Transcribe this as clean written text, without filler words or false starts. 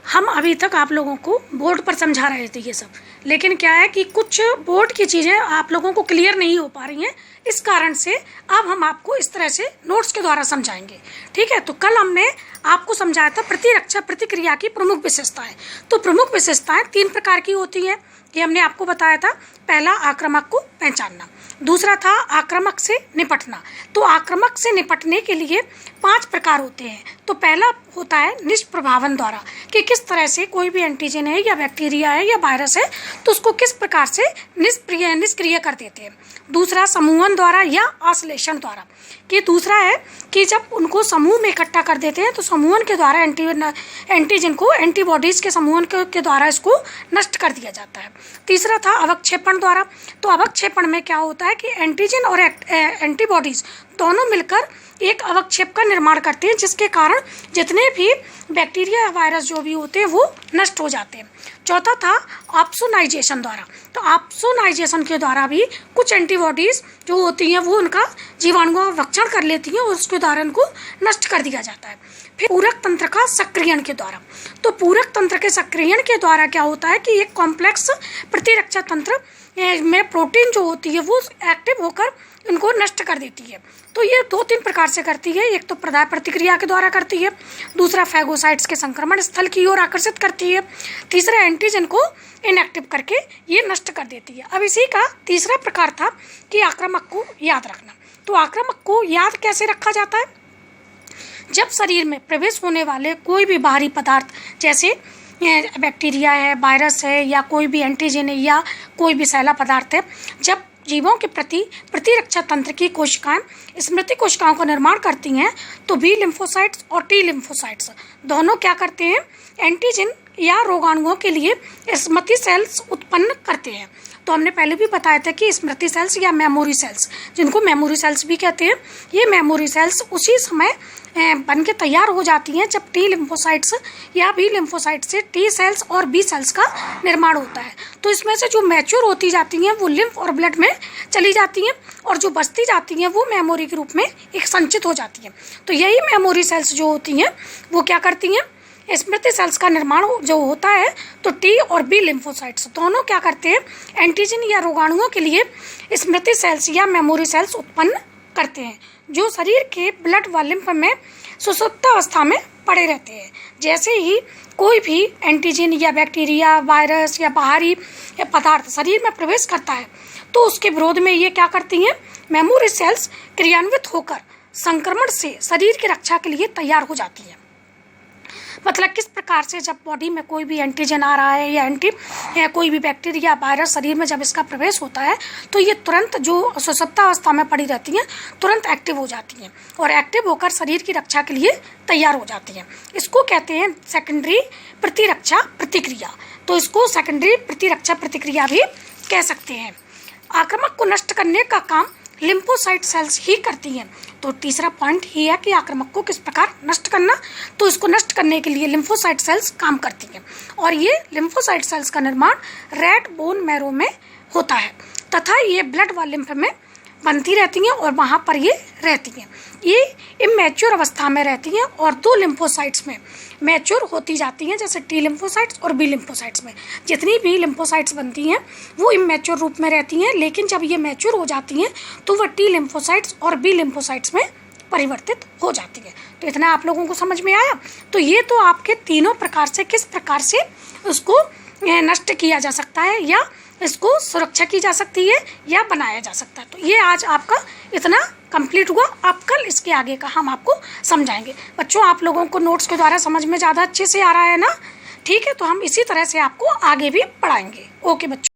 हम अभी तक आप लोगों को बोर्ड पर समझा रहे थे ये सब, लेकिन क्या है कि कुछ बोर्ड की चीज़ें आप लोगों को क्लियर नहीं हो पा रही हैं। इस कारण से अब हम आपको इस तरह से नोट्स के द्वारा समझाएंगे। ठीक है, तो कल हमने आपको समझाया था प्रतिरक्षा प्रतिक्रिया की प्रमुख विशेषताएं। तो प्रमुख विशेषताएं 3 प्रकार की होती हैं, ये हमने आपको बताया था। पहला, आक्रामक को पहचानना। दूसरा था आक्रामक से निपटना। तो आक्रामक से निपटने के लिए 5 प्रकार होते हैं। तो पहला होता है निष्प्रभावन द्वारा, कि किस तरह से कोई भी एंटीजन है या बैक्टीरिया है या वायरस है तो उसको किस प्रकार से निष्क्रिय कर देते हैं। दूसरा, समूहन द्वारा या आश्लेषण द्वारा, कि दूसरा है कि जब उनको समूह में इकट्ठा कर देते हैं तो समूहन के द्वारा एंटीजन को एंटीबॉडीज़ के समूहन के द्वारा इसको नष्ट कर दिया जाता है। तीसरा था अवक्षेपण द्वारा। तो अवक्षेपण में क्या होता है कि एंटीजन और एंटीबॉडीज़ दोनों मिलकर एक अवक्षेप का निर्माण करते हैं, जिसके कारण जितने भी बैक्टीरिया या वायरस जो भी होते हैं वो नष्ट हो जाते हैं। चौथा था ऑप्सोनाइजेशन द्वारा। तो ऑप्सोनाइजेशन के द्वारा भी कुछ एंटीबॉडीज़ जो होती हैं वो उनका जीवाणुओं का भक्षण कर लेती हैं और उसके द्वारा उनको नष्ट कर दिया जाता है। फिर पूरक तंत्र का सक्रियण के द्वारा। तो पूरक तंत्र के सक्रियण के द्वारा क्या होता है कि एक कॉम्प्लेक्स प्रतिरक्षा तंत्र में प्रोटीन जो होती है वो एक्टिव होकर इनको नष्ट कर देती है। तो ये 2-3 प्रकार से करती है। एक तो प्रदाय प्रतिक्रिया के द्वारा करती है, दूसरा फैगोसाइट्स के संक्रमण स्थल की ओर आकर्षित करती है, तीसरा एंटीजन को इनएक्टिव करके ये नष्ट कर देती है। अब इसी का तीसरा प्रकार था कि आक्रामक को याद रखना। तो आक्रामक को याद कैसे रखा जाता है? जब शरीर में प्रवेश होने वाले कोई भी बाहरी पदार्थ, जैसे बैक्टीरिया है, वायरस है या कोई भी एंटीजन है या कोई भी सैला पदार्थ है, जब जीवों के प्रति प्रतिरक्षा तंत्र की कोशिकाएं स्मृति कोशिकाओं का निर्माण करती हैं तो बी लिम्फोसाइट्स और टी लिम्फोसाइट्स दोनों क्या करते हैं, एंटीजन या रोगाणुओं के लिए स्मृति सेल्स उत्पन्न करते हैं। तो हमने पहले भी बताया था कि स्मृति सेल्स या मेमोरी सेल्स, जिनको मेमोरी सेल्स भी कहते हैं, ये मेमोरी सेल्स उसी समय बन के तैयार हो जाती हैं जब टी लिम्फोसाइट्स या बी लिम्फोसाइट्स से टी सेल्स और बी सेल्स का निर्माण होता है। तो इसमें से जो मैच्योर होती जाती हैं वो लिम्फ और ब्लड में चली जाती हैं और जो बचती जाती हैं वो मेमोरी के रूप में एक संचित हो जाती हैं। तो यही मेमोरी सेल्स जो होती हैं वो क्या करती हैं, स्मृति सेल्स का निर्माण जो होता है तो टी और बी लिम्फोसाइट्स दोनों क्या करते हैं, एंटीजन या रोगाणुओं के लिए स्मृति सेल्स या मेमोरी सेल्स उत्पन्न करते हैं, जो शरीर के ब्लड व लिम्फ में सुषुप्तावस्था में पड़े रहते हैं। जैसे ही कोई भी एंटीजन या बैक्टीरिया, वायरस या बाहरी पदार्थ शरीर में प्रवेश करता है तो उसके विरोध में ये क्या करती हैं, मेमोरी सेल्स क्रियान्वित होकर संक्रमण से शरीर की रक्षा के लिए तैयार हो जाती हैं। मतलब किस प्रकार से जब बॉडी में कोई भी एंटीजन आ रहा है या कोई भी बैक्टीरिया वायरस शरीर में जब इसका प्रवेश होता है तो ये तुरंत जो सुषुप्तावस्था में पड़ी रहती हैं तुरंत एक्टिव हो जाती हैं और एक्टिव होकर शरीर की रक्षा के लिए तैयार हो जाती हैं। इसको कहते हैं सेकेंडरी प्रतिरक्षा प्रतिक्रिया। तो इसको सेकेंडरी प्रतिरक्षा प्रतिक्रिया भी कह सकते हैं। आक्रामक को नष्ट करने का काम लिम्फोसाइट सेल्स ही करती हैं। तो तीसरा पॉइंट ही है कि आक्रामक को किस प्रकार नष्ट करना। तो इसको नष्ट करने के लिए लिम्फोसाइट सेल्स काम करती हैं और ये लिम्फोसाइट सेल्स का निर्माण रेड बोन मैरो में होता है तथा ये ब्लड व लिम्फ में बनती रहती हैं और वहाँ पर ये रहती हैं। ये इमैच्योर अवस्था में रहती हैं और 2 लिम्फोसाइट्स में मैच्योर होती जाती हैं, जैसे टी लिम्फोसाइट्स और बी लिम्फोसाइट्स में। जितनी भी लिम्फोसाइट्स बनती हैं वो इमैच्योर रूप में रहती हैं, लेकिन जब ये मैच्योर हो जाती हैं तो वह टी लिम्फोसाइट्स और बी लिम्फोसाइट्स में परिवर्तित हो जाती है। तो इतना आप लोगों को समझ में आया। तो ये तो आपके तीनों प्रकार से किस प्रकार से उसको नष्ट किया जा सकता है या इसको सुरक्षा की जा सकती है या बनाया जा सकता है। तो ये आज आपका इतना कंप्लीट हुआ। अब कल इसके आगे का हम आपको समझाएंगे। बच्चों, आप लोगों को नोट्स के द्वारा समझ में ज़्यादा अच्छे से आ रहा है ना? ठीक है, तो हम इसी तरह से आपको आगे भी पढ़ाएंगे। ओके बच्चों।